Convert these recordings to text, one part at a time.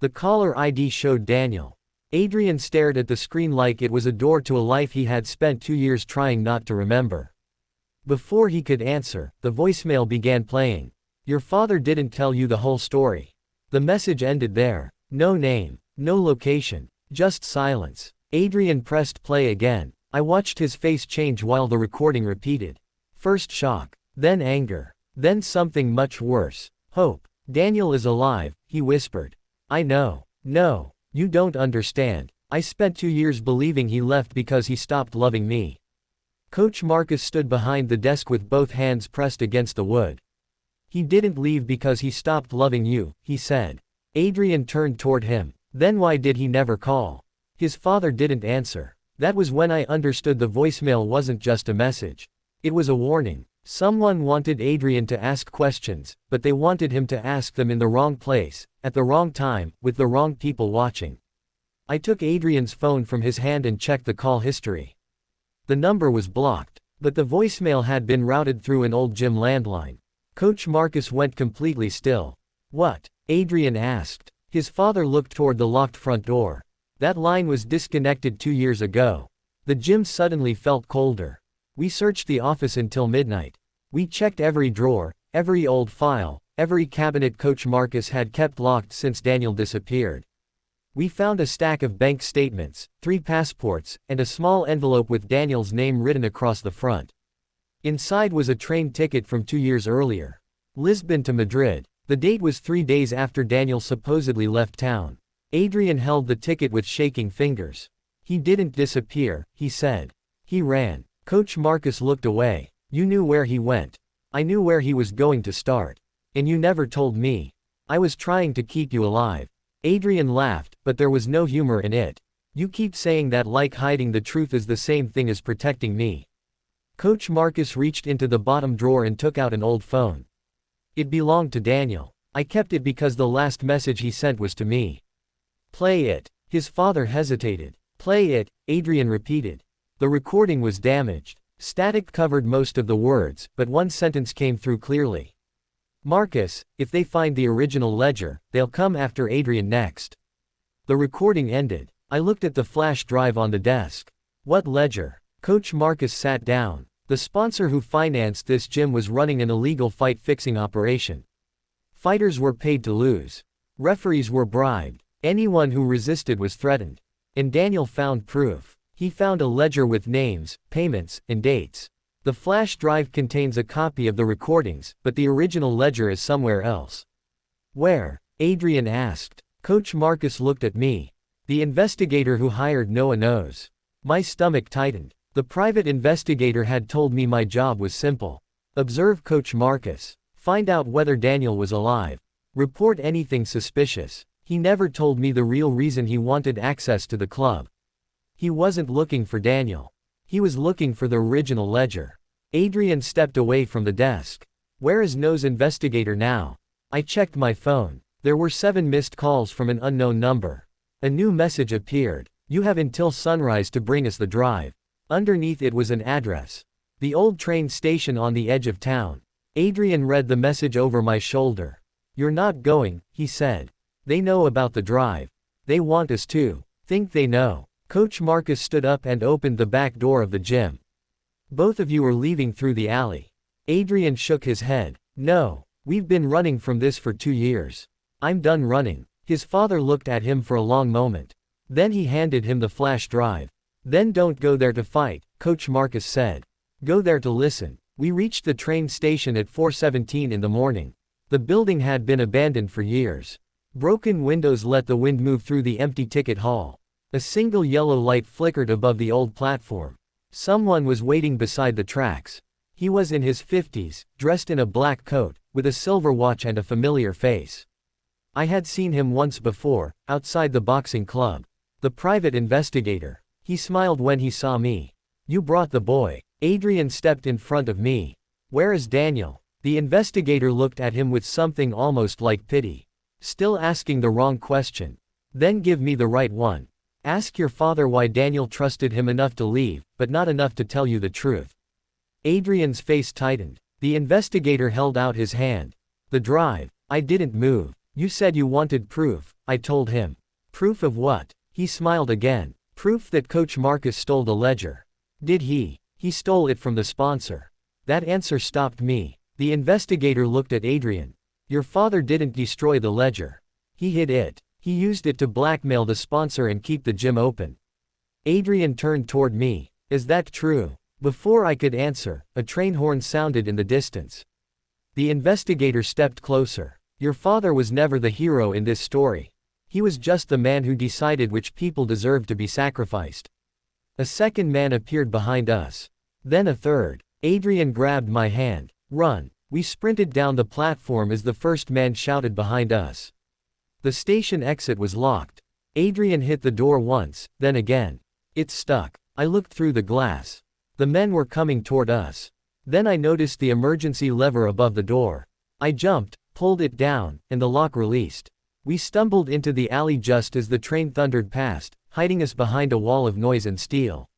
The caller ID showed Daniel. Adrian stared at the screen like it was a door to a life he had spent 2 years trying not to remember. Before he could answer, the voicemail began playing. Your father didn't tell you the whole story. The message ended there. No name, no location, just silence. Adrian pressed play again. I watched his face change while the recording repeated. First shock, then anger, then something much worse. Hope. Daniel is alive, he whispered. I know. No, you don't understand. I spent 2 years believing he left because he stopped loving me. Coach Marcus stood behind the desk with both hands pressed against the wood. He didn't leave because he stopped loving you, he said. Adrian turned toward him. Then why did he never call? His father didn't answer. That was when I understood the voicemail wasn't just a message. It was a warning. Someone wanted Adrian to ask questions, but they wanted him to ask them in the wrong place, at the wrong time, with the wrong people watching. I took Adrian's phone from his hand and checked the call history. The number was blocked, but the voicemail had been routed through an old gym landline. Coach Marcus went completely still. What? Adrian asked. His father looked toward the locked front door. That line was disconnected 2 years ago. The gym suddenly felt colder. We searched the office until midnight. We checked every drawer, every old file, every cabinet Coach Marcus had kept locked since Daniel disappeared. We found a stack of bank statements, 3 passports, and a small envelope with Daniel's name written across the front. Inside was a train ticket from 2 years earlier. Lisbon to Madrid. The date was 3 days after Daniel supposedly left town. Adrian held the ticket with shaking fingers. He didn't disappear, he said. He ran. Coach Marcus looked away. You knew where he went. I knew where he was going to start. And you never told me. I was trying to keep you alive. Adrian laughed, but there was no humor in it. You keep saying that like hiding the truth is the same thing as protecting me. Coach Marcus reached into the bottom drawer and took out an old phone. It belonged to Daniel. I kept it because the last message he sent was to me. Play it. His father hesitated. Play it, Adrian repeated. The recording was damaged. Static covered most of the words, but one sentence came through clearly. Marcus, if they find the original ledger, they'll come after Adrian next. The recording ended. I looked at the flash drive on the desk. What ledger? Coach Marcus sat down. The sponsor who financed this gym was running an illegal fight-fixing operation. Fighters were paid to lose. Referees were bribed. Anyone who resisted was threatened. And Daniel found proof. He found a ledger with names, payments, and dates. The flash drive contains a copy of the recordings, but the original ledger is somewhere else. Where? Adrian asked. Coach Marcus looked at me. The investigator who hired Noah knows. My stomach tightened. The private investigator had told me my job was simple. Observe Coach Marcus. Find out whether Daniel was alive. Report anything suspicious. He never told me the real reason he wanted access to the club. He wasn't looking for Daniel. He was looking for the original ledger. Adrian stepped away from the desk. Where is Noah's investigator now? I checked my phone. There were 7 missed calls from an unknown number. A new message appeared. You have until sunrise to bring us the drive. Underneath it was an address. The old train station on the edge of town. Adrian read the message over my shoulder. You're not going, he said. They know about the drive. They want us to. Think they know. Coach Marcus stood up and opened the back door of the gym. Both of you are leaving through the alley. Adrian shook his head. No, we've been running from this for 2 years. I'm done running. His father looked at him for a long moment. Then he handed him the flash drive. Then don't go there to fight, Coach Marcus said. Go there to listen. We reached the train station at 4:17 in the morning. The building had been abandoned for years. Broken windows let the wind move through the empty ticket hall. A single yellow light flickered above the old platform. Someone was waiting beside the tracks. He was in his 50s, dressed in a black coat, with a silver watch and a familiar face. I had seen him once before, outside the boxing club. The private investigator. He smiled when he saw me. You brought the boy. Adrian stepped in front of me. Where is Daniel? The investigator looked at him with something almost like pity. Still asking the wrong question. Then give me the right one. Ask your father why Daniel trusted him enough to leave, but not enough to tell you the truth. Adrian's face tightened. The investigator held out his hand. The drive. I didn't move. You said you wanted proof, I told him. Proof of what? He smiled again. Proof that Coach Marcus stole the ledger. Did he? He stole it from the sponsor. That answer stopped me. The investigator looked at Adrian. Your father didn't destroy the ledger. He hid it. He used it to blackmail the sponsor and keep the gym open. Adrian turned toward me. Is that true? Before I could answer, a train horn sounded in the distance. The investigator stepped closer. Your father was never the hero in this story. He was just the man who decided which people deserved to be sacrificed. A second man appeared behind us. Then a third. Adrian grabbed my hand. Run. We sprinted down the platform as the first man shouted behind us. The station exit was locked. Adrian hit the door once, then again. It stuck. I looked through the glass. The men were coming toward us. Then I noticed the emergency lever above the door. I jumped, pulled it down, and the lock released. We stumbled into the alley just as the train thundered past, hiding us behind a wall of noise and steel.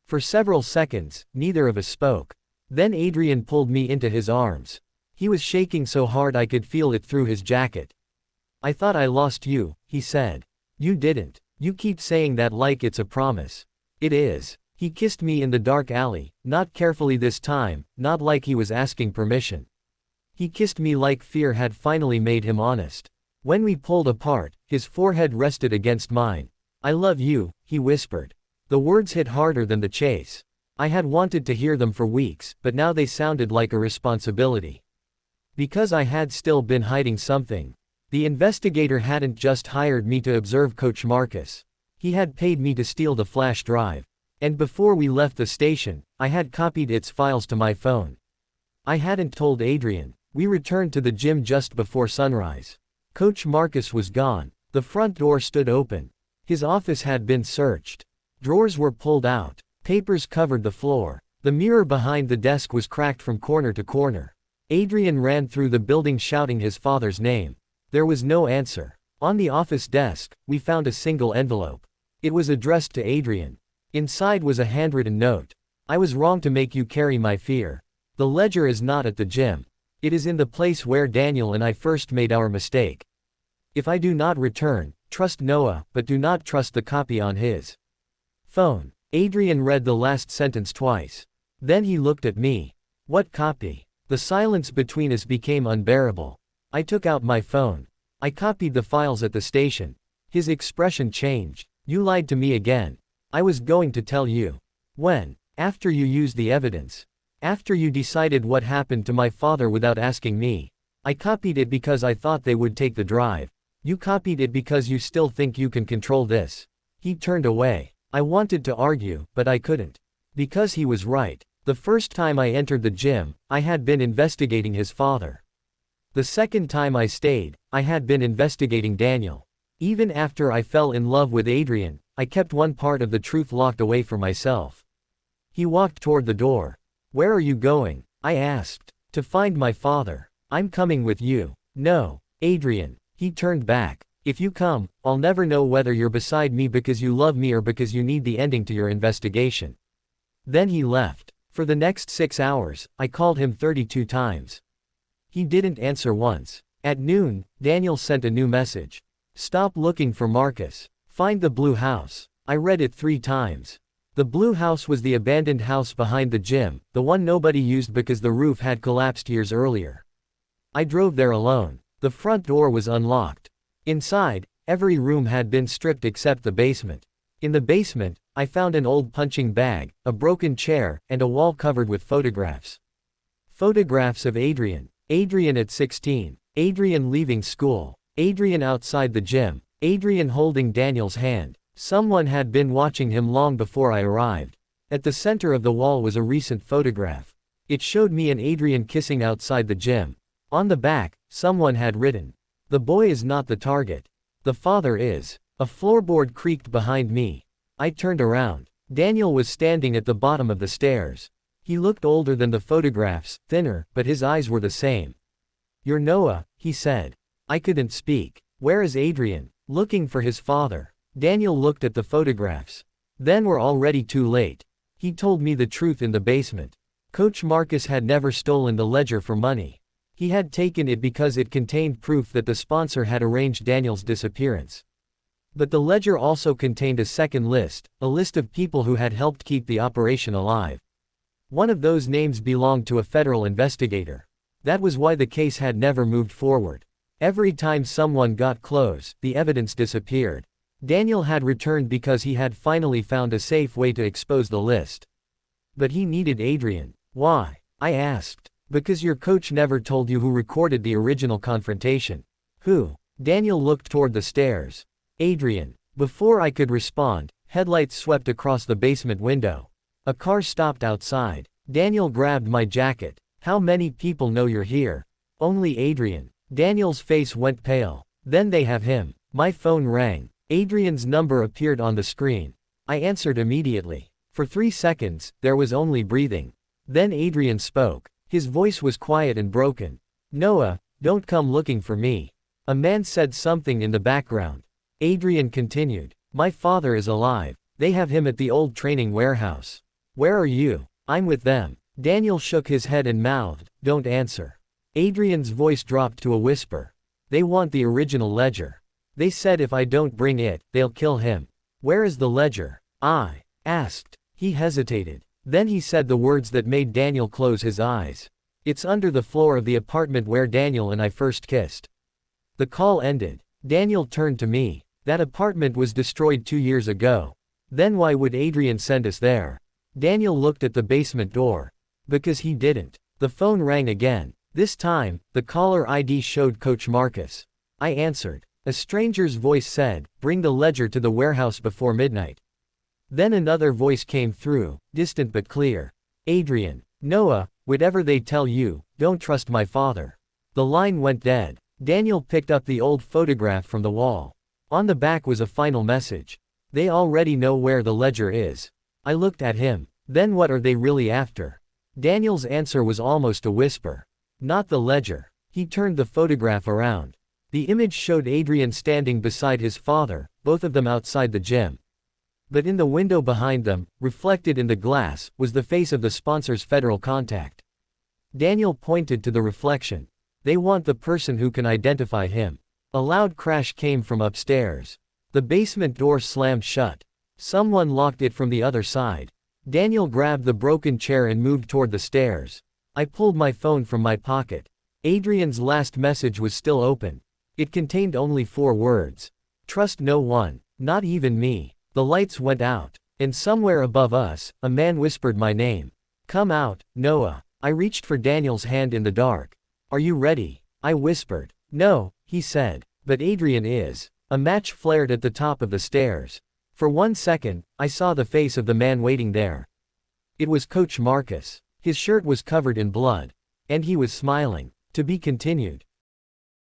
For several seconds, neither of us spoke. Then Adrian pulled me into his arms. He was shaking so hard I could feel it through his jacket. I thought I lost you, he said. You didn't. You keep saying that like it's a promise. It is. He kissed me in the dark alley, not carefully this time, not like he was asking permission. He kissed me like fear had finally made him honest. When we pulled apart, his forehead rested against mine. I love you, he whispered. The words hit harder than the chase. I had wanted to hear them for weeks, but now they sounded like a responsibility. Because I had still been hiding something. The investigator hadn't just hired me to observe Coach Marcus. He had paid me to steal the flash drive. And before we left the station, I had copied its files to my phone. I hadn't told Adrian. We returned to the gym just before sunrise. Coach Marcus was gone. The front door stood open. His office had been searched. Drawers were pulled out. Papers covered the floor. The mirror behind the desk was cracked from corner to corner. Adrian ran through the building shouting his father's name. There was no answer. On the office desk, we found a single envelope. It was addressed to Adrian. Inside was a handwritten note. I was wrong to make you carry my fear. The ledger is not at the gym. It is in the place where Daniel and I first made our mistake. If I do not return, trust Noah, but do not trust the copy on his phone. Adrian read the last sentence twice. Then he looked at me. What copy? The silence between us became unbearable. I took out my phone. I copied the files at the station. His expression changed. You lied to me again. I was going to tell you. When? After you used the evidence. After you decided what happened to my father without asking me. I copied it because I thought they would take the drive. You copied it because you still think you can control this. He turned away. I wanted to argue, but I couldn't. Because he was right. The first time I entered the gym, I had been investigating his father. The second time I stayed, I had been investigating Daniel. Even after I fell in love with Adrian, I kept one part of the truth locked away from myself. He walked toward the door. Where are you going? I asked. To find my father. I'm coming with you. No, Adrian. He turned back. If you come, I'll never know whether you're beside me because you love me or because you need the ending to your investigation. Then he left. For the next 6 hours, I called him 32 times. He didn't answer once. At noon, Daniel sent a new message. Stop looking for Marcus. Find the blue house. I read it 3 times. The blue house was the abandoned house behind the gym, the one nobody used because the roof had collapsed years earlier. I drove there alone. The front door was unlocked. Inside, every room had been stripped except the basement. In the basement, I found an old punching bag, a broken chair, and a wall covered with photographs. Photographs of Adrian. Adrian at 16. Adrian leaving school. Adrian outside the gym. Adrian holding Daniel's hand. Someone had been watching him long before I arrived. At the center of the wall was a recent photograph. It showed me and Adrian kissing outside the gym. On the back, someone had written, "The boy is not the target. The father is." A floorboard creaked behind me. I turned around. Daniel was standing at the bottom of the stairs. He looked older than the photographs, thinner, but his eyes were the same. "You're Noah," he said. I couldn't speak. "Where is Adrian?" "Looking for his father." Daniel looked at the photographs. Then we're already too late. He told me the truth in the basement. Coach Marcus had never stolen the ledger for money. He had taken it because it contained proof that the sponsor had arranged Daniel's disappearance. But the ledger also contained a second list, a list of people who had helped keep the operation alive. One of those names belonged to a federal investigator. That was why the case had never moved forward. Every time someone got close, the evidence disappeared. Daniel had returned because he had finally found a safe way to expose the list. But he needed Adrian. Why? I asked. Because your coach never told you who recorded the original confrontation. Who? Daniel looked toward the stairs. Adrian. Before I could respond, headlights swept across the basement window. A car stopped outside. Daniel grabbed my jacket. How many people know you're here? Only Adrian. Daniel's face went pale. Then they have him. My phone rang. Adrian's number appeared on the screen. I answered immediately. For 3 seconds, there was only breathing. Then Adrian spoke. His voice was quiet and broken. Noah, don't come looking for me. A man said something in the background. Adrian continued. My father is alive. They have him at the old training warehouse. Where are you? I'm with them. Daniel shook his head and mouthed, don't answer. Adrian's voice dropped to a whisper. They want the original ledger. They said if I don't bring it, they'll kill him. Where is the ledger? I asked. He hesitated. Then he said the words that made Daniel close his eyes. It's under the floor of the apartment where Daniel and I first kissed. The call ended. Daniel turned to me. That apartment was destroyed 2 years ago. Then why would Adrian send us there? Daniel looked at the basement door. Because he didn't. The phone rang again. This time, the caller ID showed Coach Marcus. I answered. A stranger's voice said, bring the ledger to the warehouse before midnight. Then another voice came through, distant but clear. Adrian. Noah, whatever they tell you, don't trust my father. The line went dead. Daniel picked up the old photograph from the wall. On the back was a final message. They already know where the ledger is. I looked at him. Then what are they really after? Daniel's answer was almost a whisper. Not the ledger. He turned the photograph around. The image showed Adrian standing beside his father, both of them outside the gym. But in the window behind them, reflected in the glass, was the face of the sponsor's federal contact. Daniel pointed to the reflection. They want the person who can identify him. A loud crash came from upstairs. The basement door slammed shut. Someone locked it from the other side. Daniel grabbed the broken chair and moved toward the stairs. I pulled my phone from my pocket. Adrian's last message was still open. It contained only 4 words. Trust no one, not even me. The lights went out, and somewhere above us, a man whispered my name. Come out, Noah. I reached for Daniel's hand in the dark. Are you ready? I whispered. No, he said. But Adrian is. A match flared at the top of the stairs. For 1 second, I saw the face of the man waiting there. It was Coach Marcus. His shirt was covered in blood. And he was smiling. To be continued.